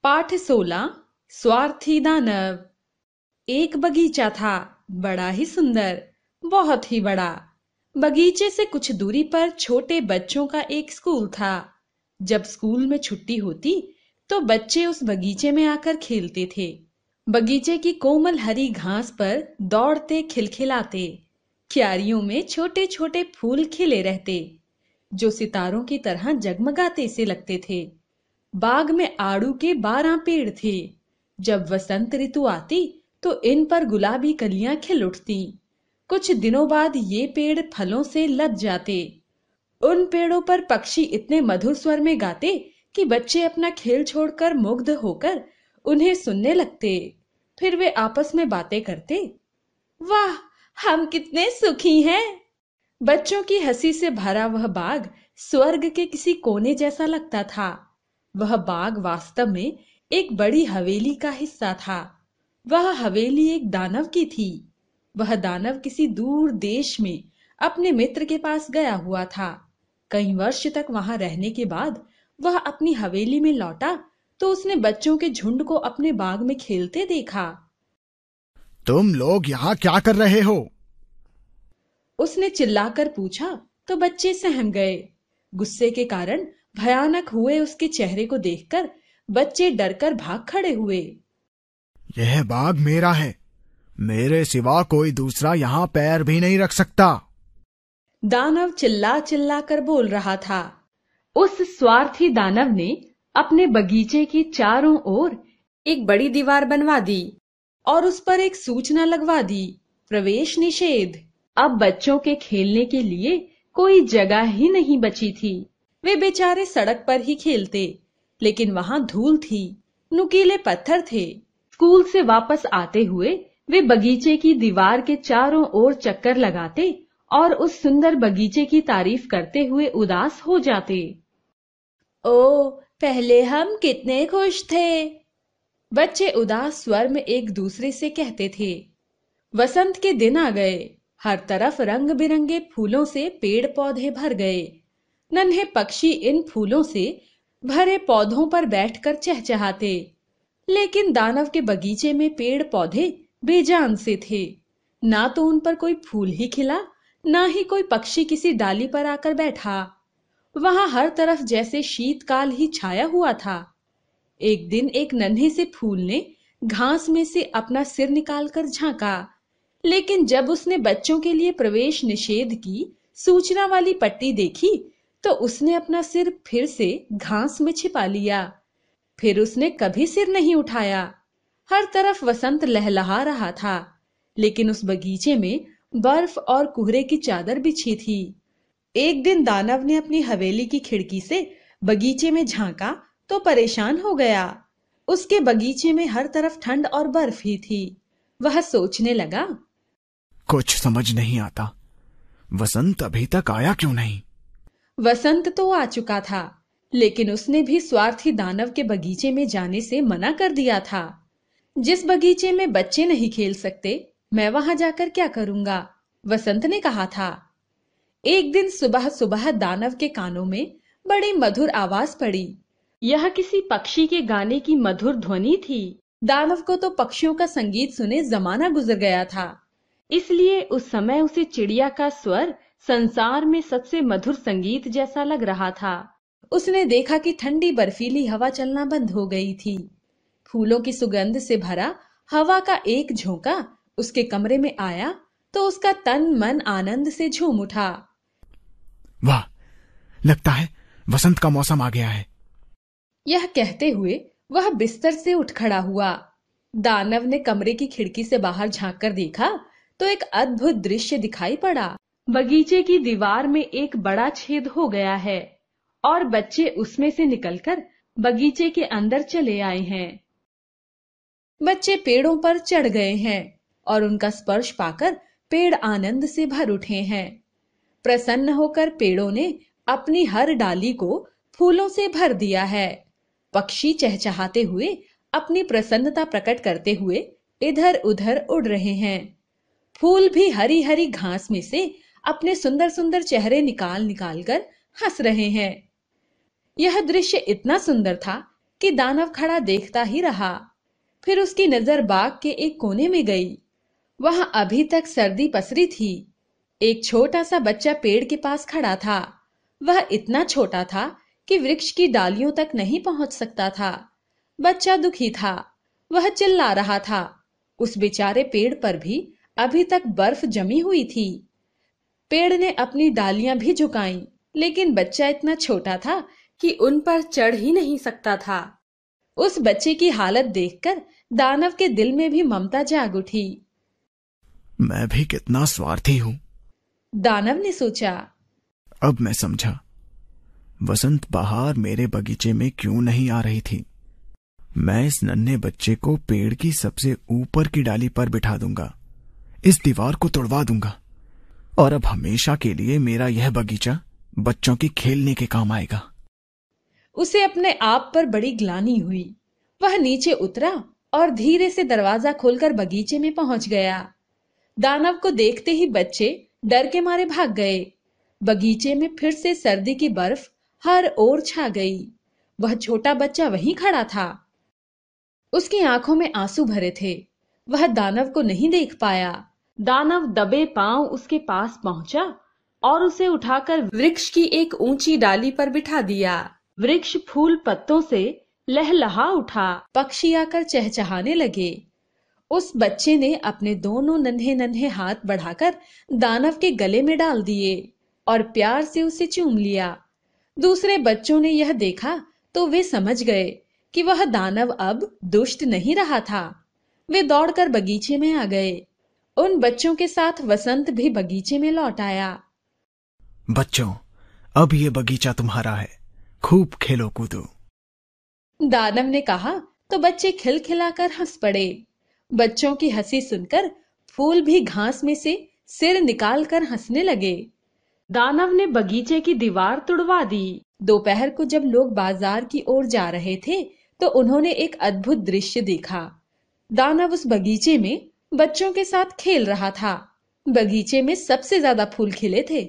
पाठ 16 स्वार्थी दानव। एक बगीचा था, बड़ा ही सुंदर, बहुत ही बड़ा। बगीचे से कुछ दूरी पर छोटे बच्चों का एक स्कूल था। जब स्कूल में छुट्टी होती तो बच्चे उस बगीचे में आकर खेलते थे। बगीचे की कोमल हरी घास पर दौड़ते खिलखिलाते। क्यारियों में छोटे छोटे फूल खिले रहते जो सितारों की तरह जगमगाते से लगते थे। बाग में आड़ू के 12 पेड़ थे। जब वसंत ऋतु आती तो इन पर गुलाबी कलियां खिल उठती। कुछ दिनों बाद ये पेड़ फलों से लद जाते। उन पेड़ों पर पक्षी इतने मधुर स्वर में गाते कि बच्चे अपना खेल छोड़कर मुग्ध होकर उन्हें सुनने लगते। फिर वे आपस में बातें करते, वाह, हम कितने सुखी हैं। बच्चों की हंसी से भरा वह बाग स्वर्ग के किसी कोने जैसा लगता था। वह बाग वास्तव में एक बड़ी हवेली का हिस्सा था। वह हवेली एक दानव की थी। वह दानव किसी दूर देश में अपने मित्र के पास गया हुआ था। कई वर्ष तक वहां रहने के बाद वह अपनी हवेली में लौटा तो उसने बच्चों के झुंड को अपने बाग में खेलते देखा। तुम लोग यहाँ क्या कर रहे हो? उसने चिल्लाकर पूछा तो बच्चे सहम गए। गुस्से के कारण भयानक हुए उसके चेहरे को देखकर बच्चे डरकर भाग खड़े हुए। यह बाग मेरा है, मेरे सिवा कोई दूसरा यहाँ पैर भी नहीं रख सकता। दानव चिल्ला चिल्ला कर बोल रहा था। उस स्वार्थी दानव ने अपने बगीचे की चारों ओर एक बड़ी दीवार बनवा दी और उस पर एक सूचना लगवा दी, प्रवेश निषेध। अब बच्चों के खेलने के लिए कोई जगह ही नहीं बची थी। वे बेचारे सड़क पर ही खेलते, लेकिन वहां धूल थी, नुकीले पत्थर थे। स्कूल से वापस आते हुए वे बगीचे की दीवार के चारों ओर चक्कर लगाते और उस सुंदर बगीचे की तारीफ करते हुए उदास हो जाते। ओ, पहले हम कितने खुश थे, बच्चे उदास स्वर में एक दूसरे से कहते थे। वसंत के दिन आ गए। हर तरफ रंग बिरंगे फूलों से पेड़ पौधे भर गए। नन्हे पक्षी इन फूलों से भरे पौधों पर बैठकर चहचहाते। लेकिन दानव के बगीचे में पेड़ पौधे बेजान से थे। ना तो उन पर कोई फूल ही खिला, ना ही कोई पक्षी किसी डाली पर आकर बैठा। वहां हर तरफ जैसे शीतकाल ही छाया हुआ था। एक दिन एक नन्हे से फूल ने घास में से अपना सिर निकालकर झांका, लेकिन जब उसने बच्चों के लिए प्रवेश निषेध की सूचना वाली पट्टी देखी तो उसने अपना सिर फिर से घास में छिपा लिया। फिर उसने कभी सिर नहीं उठाया। हर तरफ वसंत लहलहा रहा था, लेकिन उस बगीचे में बर्फ और कोहरे की चादर बिछी थी। एक दिन दानव ने अपनी हवेली की खिड़की से बगीचे में झांका तो परेशान हो गया। उसके बगीचे में हर तरफ ठंड और बर्फ ही थी। वह सोचने लगा, कुछ समझ नहीं आता, वसंत अभी तक आया क्यों नहीं? वसंत तो आ चुका था, लेकिन उसने भी स्वार्थी दानव के बगीचे में जाने से मना कर दिया था। जिस बगीचे में बच्चे नहीं खेल सकते, मैं वहां जाकर क्या करूंगा, वसंत ने कहा था। एक दिन सुबह सुबह दानव के कानों में बड़ी मधुर आवाज पड़ी। यह किसी पक्षी के गाने की मधुर ध्वनि थी। दानव को तो पक्षियों का संगीत सुने जमाना गुजर गया था, इसलिए उस समय उसे चिड़िया का स्वर संसार में सबसे मधुर संगीत जैसा लग रहा था। उसने देखा कि ठंडी बर्फीली हवा चलना बंद हो गई थी। फूलों की सुगंध से भरा हवा का एक झोंका उसके कमरे में आया तो उसका तन मन आनंद से झूम उठा। वाह, लगता है वसंत का मौसम आ गया है। यह कहते हुए वह बिस्तर से उठ खड़ा हुआ। दानव ने कमरे की खिड़की से बाहर झांक कर देखा तो एक अद्भुत दृश्य दिखाई पड़ा। बगीचे की दीवार में एक बड़ा छेद हो गया है और बच्चे उसमें से निकलकर बगीचे के अंदर चले आए हैं। बच्चे पेड़ों पर चढ़ गए हैं और उनका स्पर्श पाकर पेड़ आनंद से भर उठे हैं। प्रसन्न होकर पेड़ों ने अपनी हर डाली को फूलों से भर दिया है। पक्षी चहचहाते हुए अपनी प्रसन्नता प्रकट करते हुए इधर उधर उड़ रहे हैं। फूल भी हरी हरी घास में से अपने सुंदर सुंदर चेहरे निकाल निकाल कर हंस रहे हैं। यह दृश्य इतना सुंदर था कि दानव खड़ा देखता ही रहा। फिर उसकी नजर बाग के एक कोने में गई। वहां अभी तक सर्दी पसरी थी। एक छोटा सा बच्चा पेड़ के पास खड़ा था। वह इतना छोटा था कि वृक्ष की डालियों तक नहीं पहुंच सकता था। बच्चा दुखी था। वह चिल्ला रहा था। उस बेचारे पेड़ पर भी अभी तक बर्फ जमी हुई थी। पेड़ ने अपनी डालियां भी झुकाईं, लेकिन बच्चा इतना छोटा था कि उन पर चढ़ ही नहीं सकता था। उस बच्चे की हालत देखकर दानव के दिल में भी ममता जाग उठी। मैं भी कितना स्वार्थी हूं, दानव ने सोचा। अब मैं समझा वसंत बहार मेरे बगीचे में क्यों नहीं आ रही थी। मैं इस नन्हे बच्चे को पेड़ की सबसे ऊपर की डाली पर बिठा दूंगा, इस दीवार को तोड़वा दूंगा, और अब हमेशा के लिए मेरा यह बगीचा बच्चों के खेलने के काम आएगा। उसे अपने आप पर बड़ी ग्लानि हुई। वह नीचे उतरा और धीरे से दरवाजा खोलकर बगीचे में पहुंच गया। दानव को देखते ही बच्चे डर के मारे भाग गए। बगीचे में फिर से सर्दी की बर्फ हर ओर छा गई। वह छोटा बच्चा वहीं खड़ा था। उसकी आंखों में आंसू भरे थे। वह दानव को नहीं देख पाया। दानव दबे पांव उसके पास पहुंचा और उसे उठाकर वृक्ष की एक ऊंची डाली पर बिठा दिया। वृक्ष फूल पत्तों से लहलहा उठा। पक्षी आकर चहचहाने लगे। उस बच्चे ने अपने दोनों नन्हे नन्हे हाथ बढ़ाकर दानव के गले में डाल दिए और प्यार से उसे चूम लिया। दूसरे बच्चों ने यह देखा तो वे समझ गए कि वह दानव अब दुष्ट नहीं रहा था। वे दौड़कर बगीचे में आ गए। उन बच्चों के साथ वसंत भी बगीचे में लौट आया। बच्चों, अब ये बगीचा तुम्हारा है, खूब खेलो कूदो, दानव ने कहा तो बच्चे खिलखिलाकर हंस पड़े। बच्चों की हंसी सुनकर फूल भी घास में से सिर निकालकर हंसने लगे। दानव ने बगीचे की दीवार तुड़वा दी। दोपहर को जब लोग बाजार की ओर जा रहे थे तो उन्होंने एक अद्भुत दृश्य देखा। दानव उस बगीचे में बच्चों के साथ खेल रहा था। बगीचे में सबसे ज्यादा फूल खिले थे।